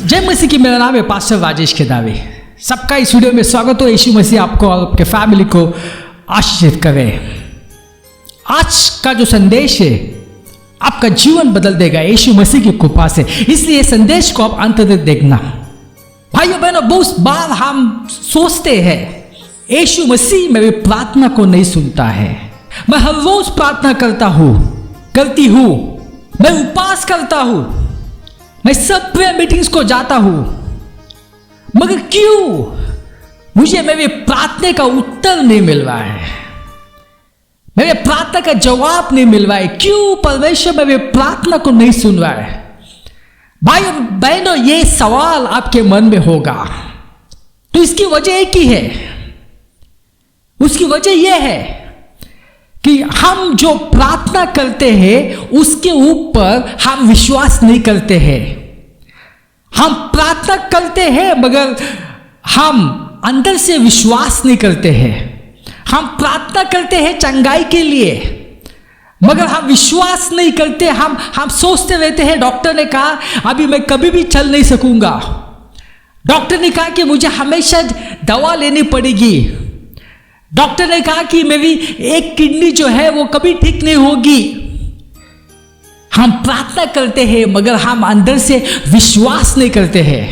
जय मसीह की। मेरा नाम है पास्टर राजेश खेदावे। सबका इस वीडियो में स्वागत हो। यीशु मसीह आपको और आपके फैमिली को आशीषित करे। आज का जो संदेश है आपका जीवन बदल देगा यीशु मसीह की कृपा से, इसलिए संदेश को आप अंत तक देखना। भाइयों बहनों, बहुत बार हम सोचते हैं यीशु मसीह मेरी प्रार्थना को नहीं सुनता है। मैं हर रोज प्रार्थना करती हूँ, मैं उपवास करता हूँ, मैं सब प्रेयर मीटिंग्स को जाता हूं, मगर क्यों मुझे मेरे प्रार्थना का उत्तर नहीं मिल रहा है, मेरे प्रार्थना का जवाब नहीं मिल रहा है? क्यों परमेश्वर मेरे प्रार्थना को नहीं सुन रहा है? भाइयों बहनों, ये सवाल आपके मन में होगा। तो इसकी वजह एक ही है। उसकी वजह यह है कि हम जो प्रार्थना करते हैं उसके ऊपर हम विश्वास नहीं करते हैं। हम प्रार्थना करते हैं मगर हम अंदर से विश्वास नहीं करते हैं। हम प्रार्थना करते हैं चंगाई के लिए मगर हम विश्वास नहीं करते। हम सोचते रहते हैं, डॉक्टर ने कहा अभी मैं कभी भी चल नहीं सकूंगा, डॉक्टर ने कहा कि मुझे हमेशा दवा लेनी पड़ेगी, डॉक्टर ने कहा कि मेरी एक किडनी जो है वो कभी ठीक नहीं होगी। हम प्रार्थना करते हैं मगर हम अंदर से विश्वास नहीं करते हैं।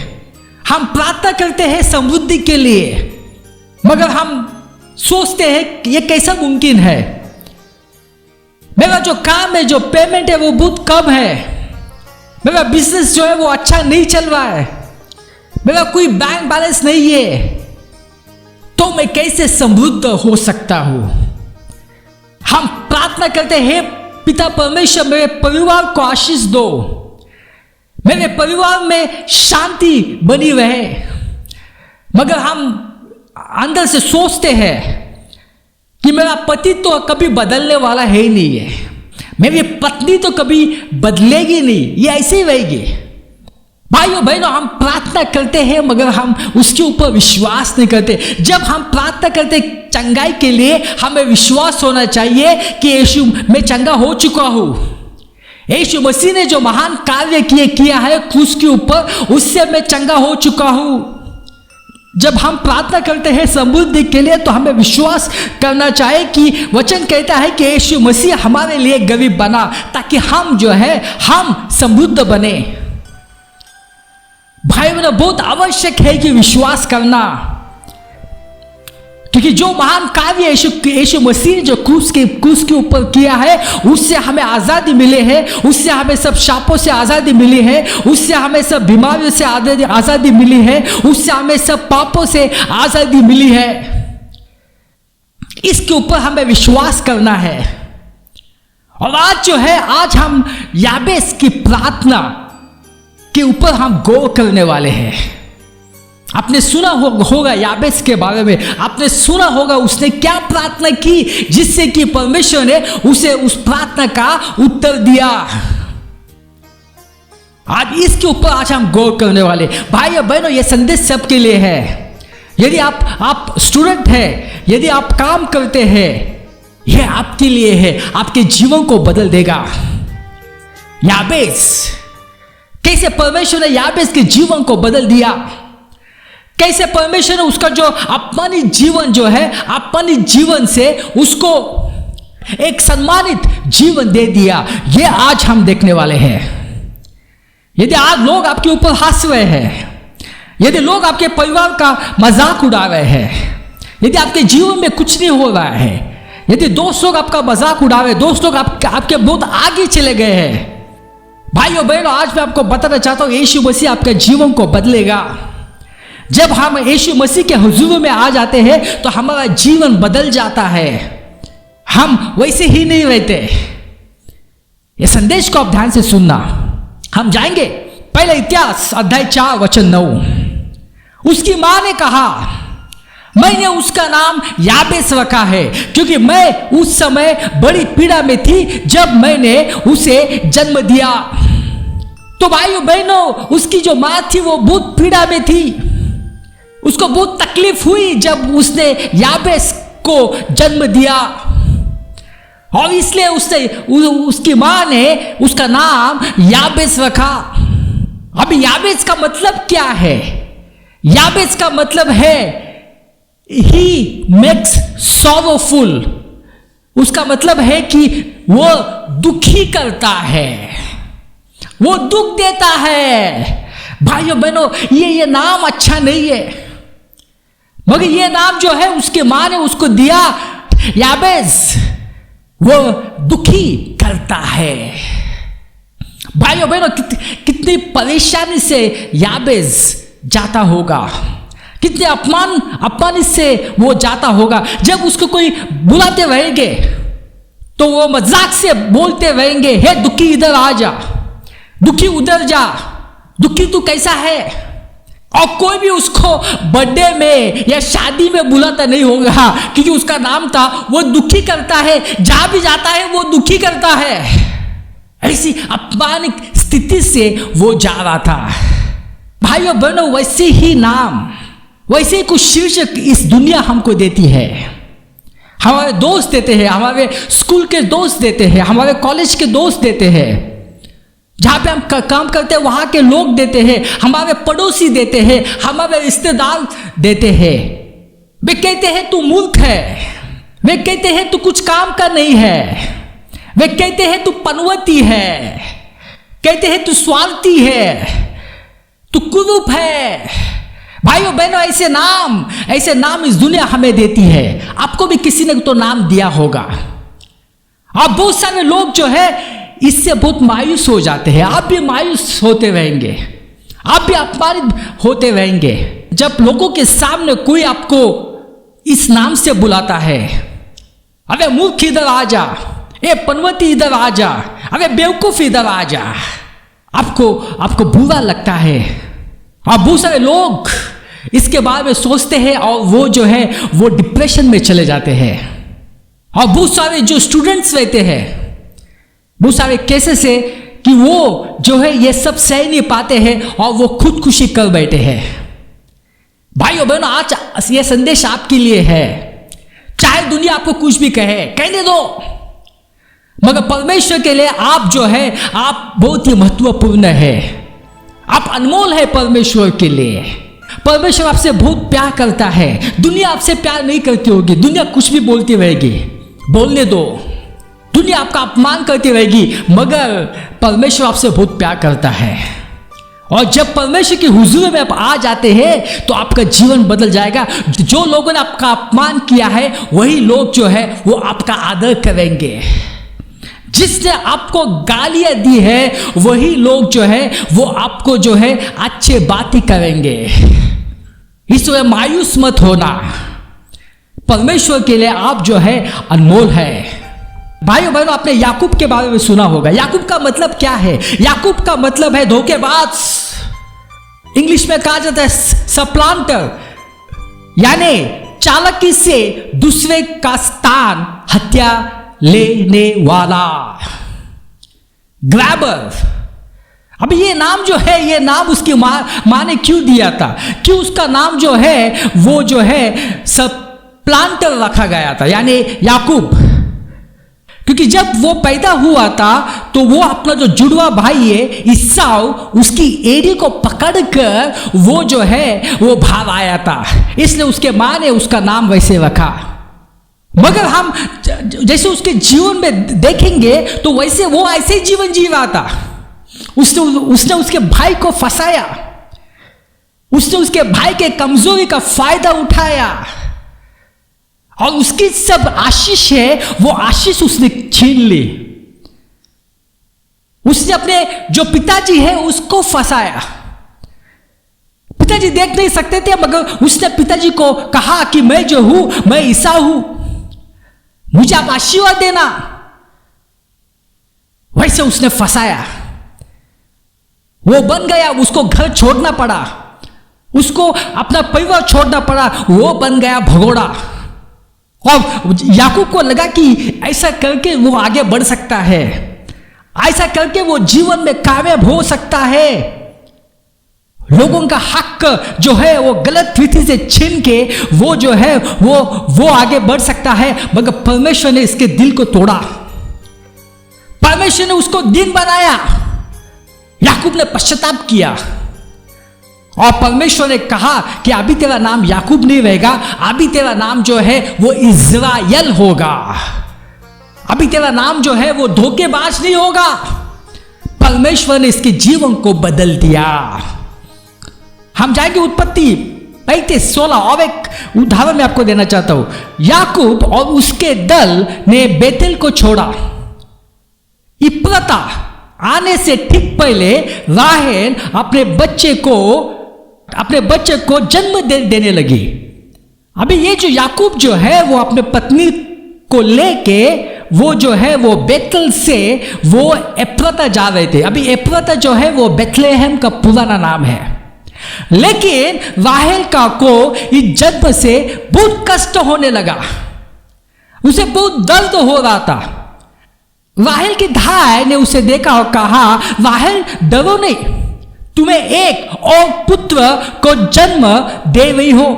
हम प्रार्थना करते हैं समृद्धि के लिए मगर हम सोचते हैं कि ये कैसा मुमकिन है, मेरा जो काम है, जो पेमेंट है वो बहुत कम है, मेरा बिजनेस जो है वो अच्छा नहीं चल रहा है, मेरा कोई बैंक बैलेंस नहीं है, तो मैं कैसे समृद्ध हो सकता हूं? हम प्रार्थना करते हैं, पिता परमेश्वर मेरे परिवार को आशीष दो, मेरे परिवार में शांति बनी रहे, मगर हम अंदर से सोचते हैं कि मेरा पति तो कभी बदलने वाला है ही नहीं है, मेरी पत्नी तो कभी बदलेगी नहीं, ये ऐसे ही रहेगी। भाइयों बहनों, हम प्रार्थना करते हैं मगर हम उसके ऊपर विश्वास नहीं करते। जब हम प्रार्थना करते चंगाई के लिए, हमें विश्वास होना चाहिए कि यीशु मैं चंगा हो चुका हूं। यीशु मसीह ने जो महान कार्य किया है क्रूस के ऊपर, उससे मैं चंगा हो चुका हूं। जब हम प्रार्थना करते हैं समृद्धि के लिए तो हमें विश्वास करना चाहिए कि वचन कहता है कि यीशु मसीह हमारे लिए गरीब बना ताकि हम जो है हम समृद्ध बने। भाई बहनों, बहुत आवश्यक है कि विश्वास करना, क्योंकि जो महान कार्य यीशु मसीह ने जो क्रूस के ऊपर किया है उससे हमें आज़ादी मिली है, उससे हमें सब शापों से आज़ादी मिली है, उससे हमें सब बीमारियों से आज़ादी मिली है, उससे हमें सब पापों से आज़ादी मिली है। इसके ऊपर हमें विश्वास करना है। और आज जो है, आज हम याबेस की प्रार्थना के ऊपर हम गौर करने वाले हैं। आपने सुना होगा याबेस के बारे में, आपने सुना होगा उसने क्या प्रार्थना की जिससे कि परमेश्वर ने उसे उस प्रार्थना का उत्तर दिया। आज इसके ऊपर आज हम गौर करने वाले। भाई और बहनों, यह संदेश सबके लिए है। यदि आप स्टूडेंट हैं, यदि आप काम करते हैं, यह आपके लिए है, आपके जीवन को बदल देगा। याबेस, कैसे परमेश्वर ने याबेस के जीवन को बदल दिया, कैसे परमेश्वर ने उसका जो अपमानित जीवन जो है, अपमानित जीवन से उसको एक सम्मानित जीवन दे दिया, ये आज हम देखने वाले हैं। यदि आज लोग आपके ऊपर हंस रहे हैं, यदि लोग आपके परिवार का मजाक उड़ा रहे हैं, यदि आपके जीवन में कुछ नहीं हो रहा है, यदि दोस्त लोग आपका मजाक उड़ा रहे हैं, दोस्त लोग आपके बहुत आगे चले गए हैं, भाइयों बहनों, आज मैं आपको बताना चाहता हूं यीशु मसीह आपके जीवन को बदलेगा। जब हम यीशु मसीह के हुजूर में आ जाते हैं तो हमारा जीवन बदल जाता है, हम वैसे ही नहीं रहते। ये संदेश को आप ध्यान से सुनना। हम जाएंगे पहले इतिहास अध्याय 4 वचन 9। उसकी मां ने कहा, मैंने उसका नाम याबेस रखा है क्योंकि मैं उस समय बड़ी पीड़ा में थी जब मैंने उसे जन्म दिया। तो भाइयों बहनों, उसकी जो मां थी वो बहुत पीड़ा में थी, उसको बहुत तकलीफ हुई जब उसने याबेस को जन्म दिया और इसलिए उसकी मां ने उसका नाम याबेस रखा। अभी याबेस का मतलब क्या है? याबेस का मतलब है ही मेक्स सॉरोफुल। उसका मतलब है कि वो दुखी करता है, वो दुख देता है। भाइयों बहनों, ये नाम अच्छा नहीं है, मगर ये नाम जो है उसके मां ने उसको दिया याबेस, वो दुखी करता है। भाइयों बहनों, कितनी परेशानी से याबेस जाता होगा, कितने अपमान से वो जाता होगा। जब उसको कोई बुलाते रहेंगे तो वो मजाक से बोलते रहेंगे, हे दुखी इधर आ जा, दुखी उधर जा, दुखी तू कैसा है। और कोई भी उसको बर्थडे में या शादी में बुलाता नहीं होगा क्योंकि उसका नाम था वो दुखी करता है। जहां भी जाता है वो दुखी करता है। ऐसी अपमानित स्थिति से वो जा रहा था। भाइयों बहनों, वैसे ही नाम, वैसे ही कुछ शीर्षक इस दुनिया हमको देती है। हमारे दोस्त देते हैं, हमारे स्कूल के दोस्त देते हैं, हमारे कॉलेज के दोस्त देते हैं, जहां पे हम काम करते हैं वहां के लोग देते हैं, हमारे पड़ोसी देते हैं, हमारे रिश्तेदार देते हैं। वे कहते हैं तू मूर्ख है, वे कहते हैं तू कुछ काम का नहीं है, वे कहते हैं तू पनवती है, कहते हैं तू स्वार्थी है, तू कुरूप है। भाइयों बहनों, ऐसे नाम इस दुनिया हमें देती है। आपको भी किसी ने तो नाम दिया होगा। अब बहुत सारे लोग जो है इससे बहुत मायूस हो जाते हैं। आप भी मायूस होते रहेंगे, आप भी अपमानित होते रहेंगे जब लोगों के सामने कोई आपको इस नाम से बुलाता है, अरे मूर्ख इधर आ जा, ए पनवती इधर आ जा, अरे बेवकूफ इधर आ जा। आपको बुरा लगता है। और बहुत सारे लोग इसके बारे में सोचते हैं और वो जो है वो डिप्रेशन में चले जाते हैं। और बहुत सारे जो स्टूडेंट्स रहते हैं, बहुत सारे केसेस है कि वो जो है ये सब सह नहीं पाते हैं और वो खुदकुशी कर बैठे हैं। भाइयों बहनों, आज ये संदेश आपके लिए है। चाहे दुनिया आपको कुछ भी कहे, कहने दो, मगर परमेश्वर के लिए आप जो है आप बहुत ही महत्वपूर्ण है। आप अनमोल है परमेश्वर के लिए। परमेश्वर आपसे बहुत प्यार करता है। दुनिया आपसे प्यार नहीं करती होगी, दुनिया कुछ भी बोलती रहेगी, बोलने दो। दुनिया आपका अपमान करती रहेगी, मगर परमेश्वर आपसे बहुत प्यार करता है। और जब परमेश्वर की हुजूर में आप आ जाते हैं तो आपका जीवन बदल जाएगा। जो लोगों ने आपका अपमान किया है वही लोग जो है वो आपका आदर करेंगे। जिसने आपको गालियां दी है वही लोग जो है वो आपको जो है अच्छे बातें करेंगे। इसलिए मायूस मत होना। परमेश्वर के लिए आप जो है अनमोल है। भाइयों बहनों, आपने याकूब के बारे में सुना होगा। याकूब का मतलब क्या है? याकूब का मतलब है धोखेबाज। इंग्लिश में कहा जाता है सप्लांटर, यानी चालाकी से दूसरे का स्थान हत्या लेने वाला, ग्रैबर। अब ये नाम जो है, ये नाम उसकी मां ने क्यों दिया था? क्यों उसका नाम जो है वो जो है सप्लांटर रखा गया था, यानी याकूब? क्योंकि जब वो पैदा हुआ था तो वो अपना जो जुड़वा भाई है ईसाऊ, उसकी एड़ी को पकड़कर वो जो है वो भाग आया था, इसलिए उसके मां ने उसका नाम वैसे रखा। मगर हम जैसे उसके जीवन में देखेंगे तो वैसे वो ऐसे ही जीवन जी रहा था। उसने उसके भाई को फंसाया, उसने उसके भाई के कमजोरी का फायदा उठाया और उसकी सब आशीष है वो आशीष उसने छीन ली। उसने अपने जो पिताजी है उसको फंसाया। पिताजी देख नहीं सकते थे, मगर उसने पिताजी को कहा कि मैं जो हूं मैं ईसा हूं, मुझे आप आशीर्वाद देना। वैसे उसने फंसाया, वो बन गया, उसको घर छोड़ना पड़ा, उसको अपना परिवार छोड़ना पड़ा, वो बन गया भगोड़ा। और याकूब को लगा कि ऐसा करके वो आगे बढ़ सकता है, ऐसा करके वो जीवन में कामयाब हो सकता है, लोगों का हक जो है वो गलत रीति से छीन के वो जो है वो आगे बढ़ सकता है। मगर परमेश्वर ने इसके दिल को तोड़ा, परमेश्वर ने उसको दीन बनाया। याकूब ने पश्चाताप किया और परमेश्वर ने कहा कि अभी तेरा नाम याकूब नहीं रहेगा, अभी तेरा नाम जो है वो इज़राइल होगा, अभी तेरा नाम जो है वो धोखेबाज नहीं होगा। परमेश्वर ने इसके जीवन को बदल दिया। हम जाएंगे उत्पत्ति 35:16 और एक उदाहरण मैं आपको देना चाहता हूं। याकूब और उसके दल ने बेतेल को छोड़ा। इफ्राता आने से ठीक पहले राहेल अपने बच्चे को जन्म देने लगी। अभी ये जो याकूब जो है वो अपने पत्नी को लेके वो जो है वो बेतल से वो एफ्राता जा रहे थे। अभी एफ्राता जो है वो बेथलेहम का पुराना नाम है, लेकिन राहेल को इस जन्म से बहुत कष्ट होने लगा, उसे बहुत दर्द हो रहा था। राहेल की धाय ने उसे देखा और कहा, राहेल डरो नहीं, तुम्हें एक और पुत्र को जन्म दे रही हो।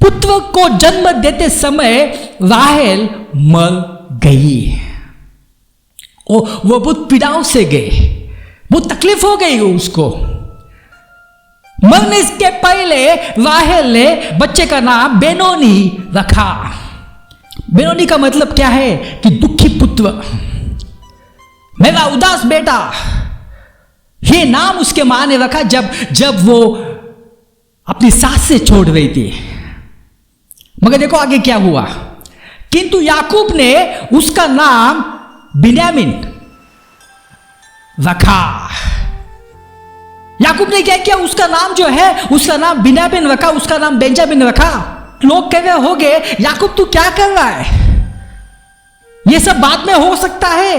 पुत्र को जन्म देते समय राहेल मर गई। वो बहुत पीड़ाओं से गए, बहुत तकलीफ हो गई उसको। मरने के पहले राहेल ने बच्चे का नाम बेनोनी रखा। बेनोनी का मतलब क्या है कि दुखी पुत्र, मेरा उदास बेटा। ये नाम उसके मां ने रखा जब वो अपनी सास से छोड़ रही थी। मगर देखो आगे क्या हुआ। किंतु याकूब ने उसका नाम बिन्यामीन रखा। याकूब ने क्या किया, उसका नाम जो है उसका नाम बिन्यामीन रखा, उसका नाम बेंजामिन रखा। लोग कह रहे होंगे, याकूब तू क्या कर रहा है, ये सब बाद में हो सकता है।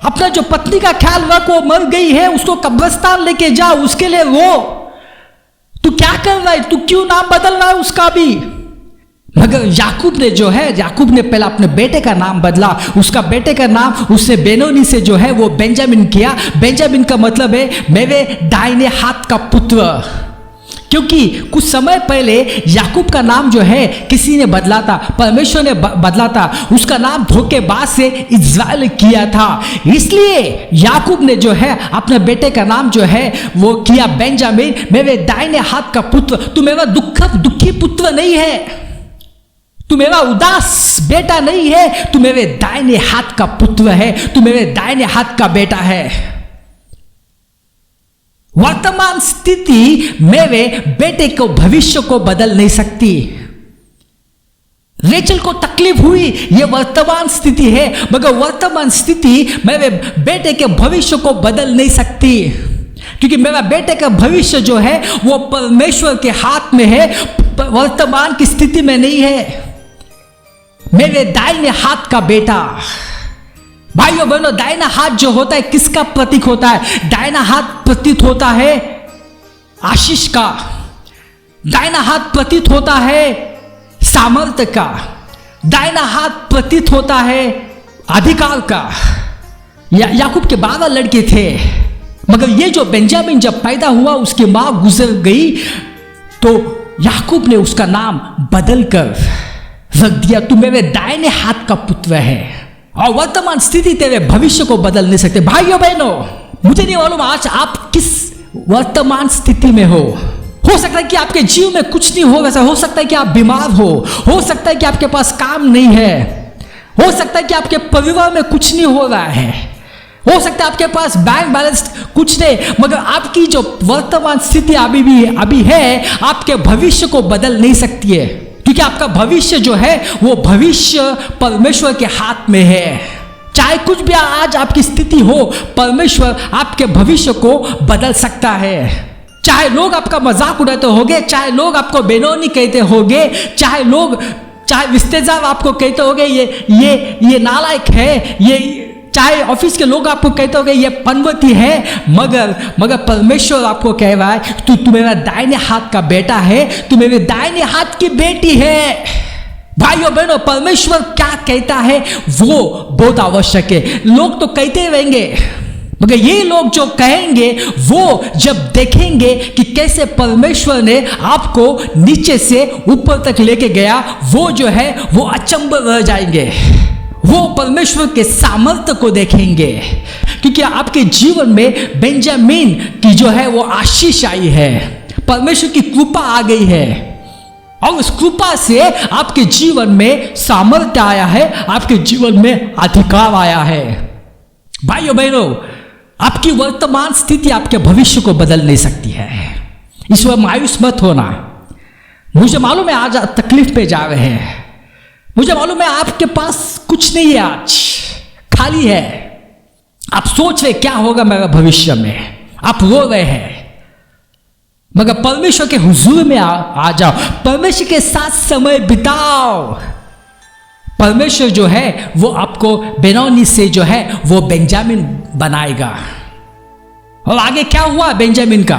अपना जो पत्नी का ख्याल रख, वो मर गई है, उसको कब्रिस्तान लेके जा, उसके लिए वो तू क्या कर रहा है, तू क्यों नाम बदल रहा है उसका भी। मगर याकूब ने पहला अपने बेटे का नाम बदला। उसका बेटे का नाम उसने बेनोनी से जो है वो बेंजामिन किया। बेंजामिन का मतलब है मेरे दाहिने हाथ का पुत्र, क्योंकि कुछ समय पहले याकूब का नाम जो है किसी ने बदला था, परमेश्वर ने बदला था। उसका नाम धोखेबाज से इज़राइल किया था। इसलिए याकूब ने जो है अपने बेटे का नाम जो है वो किया बेंजामिन, मेरे दाहिने हाथ का पुत्र। तू मेरा दुखी पुत्र नहीं है, तू मेरा उदास बेटा नहीं है, तू मेरे दाहिने हाथ का पुत्र है, तू मेरे दाहिने हाथ का बेटा है। वर्तमान स्थिति मेरे बेटे को भविष्य को बदल नहीं सकती। रेचल को तकलीफ हुई, यह वर्तमान स्थिति है, मगर वर्तमान स्थिति मेरे बेटे के भविष्य को बदल नहीं सकती, क्योंकि मेरा बेटे का भविष्य जो है वो परमेश्वर के हाथ में है, वर्तमान की स्थिति में नहीं है। मेरे दाहिने हाथ का बेटा। भाइयों बहनों, दाहिना हाथ जो होता है किसका प्रतीक होता है? दाहिना हाथ प्रतीत होता है आशीष का, दाहिना हाथ प्रतीत होता है सामर्थ्य का, दाहिना हाथ प्रतीत होता है अधिकार का। याकूब के 12 लड़के थे, मगर ये जो बेंजामिन जब पैदा हुआ उसकी मां गुजर गई, तो याकूब ने उसका नाम बदल कर रख दिया, तू मेरे दाहिने हाथ का पुत्र है। और वर्तमान स्थिति तेरे भविष्य को बदल नहीं सकते। भाइयों बहनों, मुझे नहीं मालूम आज आप किस वर्तमान स्थिति में हो सकता है कि आपके जीव में कुछ नहीं हो, वैसा हो सकता है कि आप बीमार हो सकता है कि आपके पास काम नहीं है, हो सकता है कि आपके परिवार में कुछ नहीं हो रहा है, हो सकता है आपके पास बैंक बैलेंस कुछ नहीं, मगर आपकी जो वर्तमान स्थिति अभी है, आपके भविष्य को बदल नहीं सकती है, क्योंकि आपका भविष्य जो है वो भविष्य परमेश्वर के हाथ में है। चाहे कुछ भी आज आपकी स्थिति हो, परमेश्वर आपके भविष्य को बदल सकता है। चाहे लोग आपका मजाक उड़ाते होंगे, चाहे लोग आपको बेनोनी कहते होंगे, चाहे रिश्तेदार आपको कहते होंगे ये नालायक है, ये चाहे ऑफिस के लोग आपको कहते होंगे ये पनवती है, मगर परमेश्वर आपको कह रहा है तू मेरा दाहिने हाथ का बेटा है, तू मेरे दाहिने हाथ की बेटी है। भाइयों बहनों, परमेश्वर क्या कहता है वो बहुत आवश्यक है। लोग तो कहते रहेंगे, मगर ये लोग जो कहेंगे वो जब देखेंगे कि कैसे परमेश्वर ने आपको नीचे से ऊपर तक लेके गया, वो जो है वो अचंभ रह जाएंगे। वो परमेश्वर के सामर्थ्य को देखेंगे, क्योंकि आपके जीवन में बेंजामिन की जो है वो आशीष आई है, परमेश्वर की कृपा आ गई है, और उस कृपा से आपके जीवन में सामर्थ्य आया है, आपके जीवन में अधिकार आया है। भाइयों बहनों, आपकी वर्तमान स्थिति आपके भविष्य को बदल नहीं सकती है, इस वक्त मायूस मत होना। मुझे मालूम है आज आप तकलीफ पे जा रहे हैं, मुझे मालूम है आपके पास कुछ नहीं है, आज खाली है। आप सोच रहे क्या होगा मेरा भविष्य में, आप रो रहे हैं, मगर परमेश्वर के हुजूर में आ जाओ, परमेश्वर के साथ समय बिताओ। परमेश्वर जो है वो आपको बेनौनी से जो है वो बेंजामिन बनाएगा। और आगे क्या हुआ बेंजामिन का?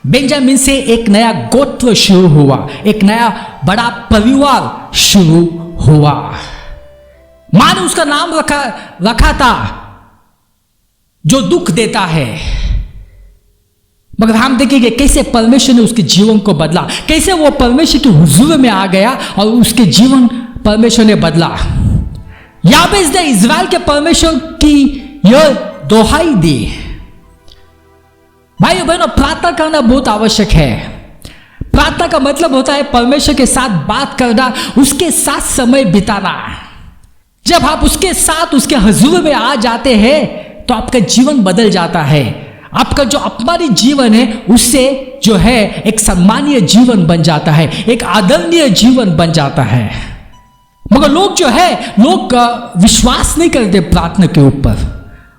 बेंजामिन से एक नया गोत्र शुरू हुआ, एक नया बड़ा परिवार शुरू हुआ। मां ने उसका नाम रखा था जो दुख देता है, मगर हम देखेंगे कैसे परमेश्वर ने उसके जीवन को बदला, कैसे वो परमेश्वर के हुजूर में आ गया और उसके जीवन परमेश्वर ने बदला। याबेस ने इज़राइल के परमेश्वर की यह दोहाई दी। भाइयों बहनों, प्रार्थना करना बहुत आवश्यक है। प्रार्थना का मतलब होता है परमेश्वर के साथ बात करना, उसके साथ समय बिताना। जब आप उसके साथ उसके हुजूर में आ जाते हैं तो आपका जीवन बदल जाता है। आपका जो अपमानित जीवन है उससे जो है एक सम्मानीय जीवन बन जाता है, एक आदरणीय जीवन बन जाता है। मगर लोग जो है लोग विश्वास नहीं करते प्रार्थना के ऊपर।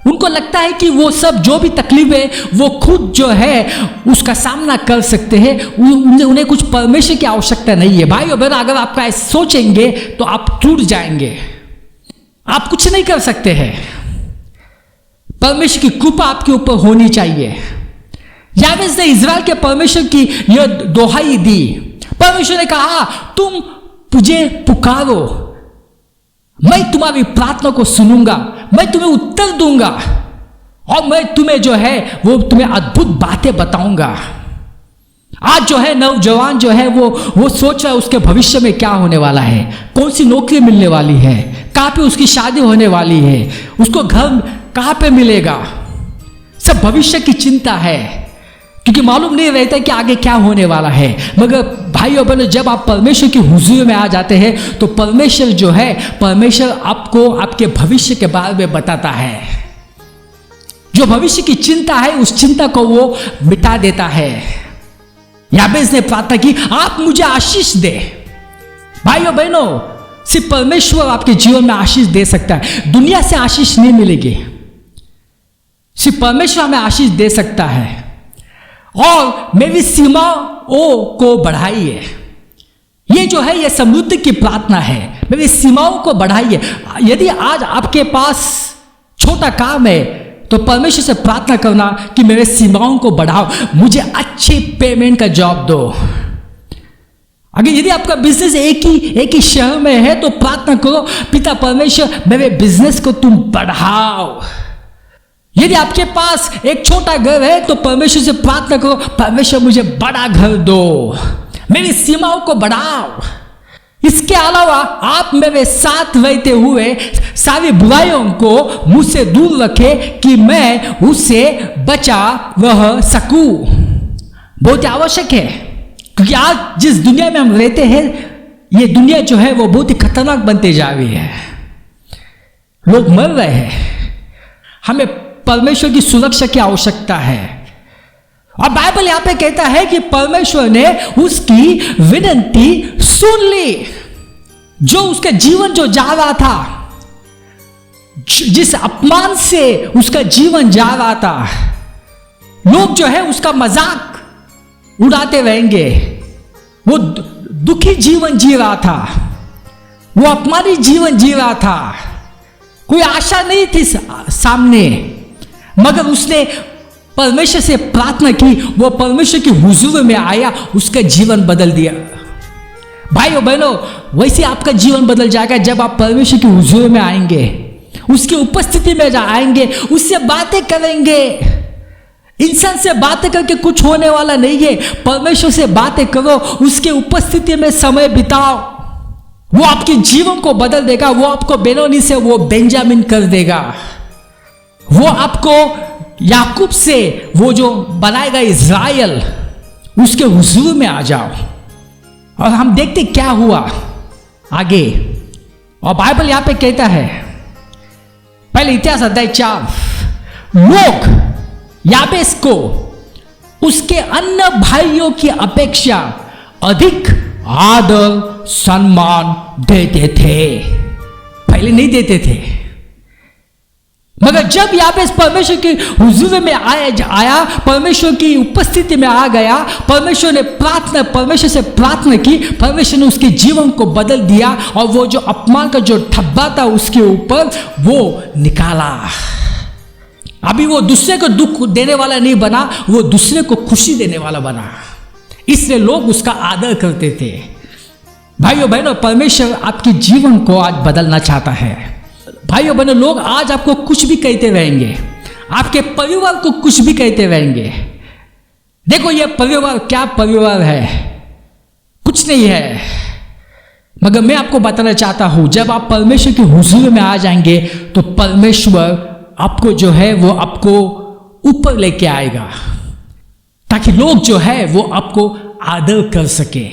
उनको लगता है कि वो सब जो भी तकलीफ है वो खुद जो है उसका सामना कर सकते हैं, उन्हें कुछ परमेश्वर की आवश्यकता नहीं है। भाई और बहन, अगर आप ऐसा सोचेंगे तो आप टूट जाएंगे, आप कुछ नहीं कर सकते हैं। परमेश्वर की कृपा आपके ऊपर होनी चाहिए। याबेस ने इज़राइल के परमेश्वर की यह दोहाई दी। परमेश्वर ने कहा, तुम मुझे पुकारो, मैं तुम्हारी प्रार्थना को सुनूंगा, मैं तुम्हें उत्तर दूंगा और मैं तुम्हें जो है वो तुम्हें अद्भुत बातें बताऊंगा। आज जो है नौजवान जो है वो सोच रहा है उसके भविष्य में क्या होने वाला है, कौन सी नौकरी मिलने वाली है, कहाँ पे उसकी शादी होने वाली है, उसको घर कहाँ पे मिलेगा। सब भविष्य की चिंता है, क्योंकि मालूम नहीं रहता कि आगे क्या होने वाला है। मगर भाई और बहनों, जब आप परमेश्वर की हुजूर में आ जाते हैं तो परमेश्वर जो है, परमेश्वर आपको आपके भविष्य के बारे में बताता है। जो भविष्य की चिंता है उस चिंता को वो मिटा देता है। याबेस ने प्रार्थना की, आप मुझे आशीष दे। भाई और बहनों, सिर्फ परमेश्वर आपके जीवन में आशीष दे सकता है, दुनिया से आशीष नहीं मिलेगी। सिर्फ परमेश्वर हमें आशीष दे सकता है। और मेरी सीमाओं को बढ़ाइए, ये जो है ये समृद्धि की प्रार्थना है। मेरी सीमाओं को बढ़ाइए। यदि आज आपके पास छोटा काम है तो परमेश्वर से प्रार्थना करना कि मेरे सीमाओं को बढ़ाओ, मुझे अच्छी पेमेंट का जॉब दो। अगर यदि आपका बिजनेस एक ही शहर में है तो प्रार्थना करो, पिता परमेश्वर मेरे बिजनेस को तुम बढ़ाओ। यदि आपके पास एक छोटा घर है तो परमेश्वर से प्रार्थना करो, परमेश्वर मुझे बड़ा घर दो, मेरी सीमाओं को बढ़ाओ। इसके अलावा आप मेरे साथ रहते हुए सारी बुराइयों को मुझसे दूर रखे कि मैं उससे बचा रह सकूं। बहुत आवश्यक है, क्योंकि आज जिस दुनिया में हम रहते हैं ये दुनिया जो है वो बहुत ही खतरनाक बनते जा रही है। लोग मर रहे हैं, हमें परमेश्वर की सुरक्षा की आवश्यकता है। और बाइबल यहां पे कहता है कि परमेश्वर ने उसकी विनती सुन ली। जो उसका जीवन जो जा रहा था, जिस अपमान से उसका जीवन जा रहा था, लोग जो है उसका मजाक उड़ाते रहेंगे। वो दुखी जीवन जी रहा था, वो अपमानित जीवन जी रहा था, कोई आशा नहीं थी सामने, मगर उसने परमेश्वर से प्रार्थना की, वो परमेश्वर की हुजूर में आया, उसका जीवन बदल दिया। भाइयों बहनों, वैसे आपका जीवन बदल जाएगा जब आप परमेश्वर की हुजूर में आएंगे, उसकी उपस्थिति में आएंगे, उससे बातें करेंगे। इंसान से बातें करके कुछ होने वाला नहीं है। परमेश्वर से बातें करो, उसके उपस्थिति में समय बिताओ, वो आपके जीवन को बदल देगा। वो आपको बेनोनी से वो बेंजामिन कर देगा। वो आपको याकूब से वो जो बनाएगा इज़राइल, उसके हुजूर में आ जाओ। और हम देखते क्या हुआ आगे, और बाइबल यहां पे कहता है, पहले इतिहास अध्याय 4, लोग याबेस को उसके अन्य भाइयों की अपेक्षा अधिक आदर सम्मान देते थे। पहले नहीं देते थे, मगर जब याबेस परमेश्वर की हुजूर में आया, परमेश्वर की उपस्थिति में आ गया, परमेश्वर से प्रार्थना की, परमेश्वर ने उसके जीवन को बदल दिया, और वो जो अपमान का जो ठब्बा था उसके ऊपर वो निकाला। अभी वो दूसरे को दुख देने वाला नहीं बना, वो दूसरे को खुशी देने वाला बना। इसलिए लोग उसका आदर करते थे। भाइयों बहनों, परमेश्वर आपके जीवन को आज बदलना चाहता है। भाइयों बहनों, लोग आज आपको कुछ भी कहते रहेंगे, आपके परिवार को कुछ भी कहते रहेंगे। देखो ये परिवार क्या परिवार है, कुछ नहीं है। मगर मैं आपको बताना चाहता हूं, जब आप परमेश्वर की हुजूर में आ जाएंगे तो परमेश्वर आपको जो है वो आपको ऊपर लेके आएगा, ताकि लोग जो है वो आपको आदर कर सके।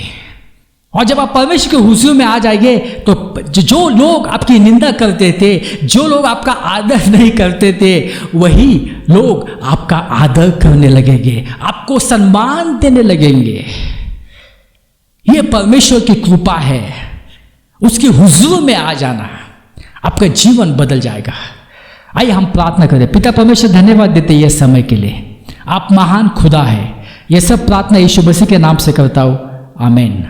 और जब आप परमेश्वर के हुजूर में आ जाएंगे तो जो लोग आपकी निंदा करते थे, जो लोग आपका आदर नहीं करते थे, वही लोग आपका आदर करने लगेंगे, आपको सम्मान देने लगेंगे। ये परमेश्वर की कृपा है। उसकी हुजूर में आ जाना, आपका जीवन बदल जाएगा। आइए हम प्रार्थना करें। पिता परमेश्वर, धन्यवाद देते ये समय के लिए, आप महान खुदा है। यह सब प्रार्थना यीशु मसीह के नाम से करता हूं, आमीन।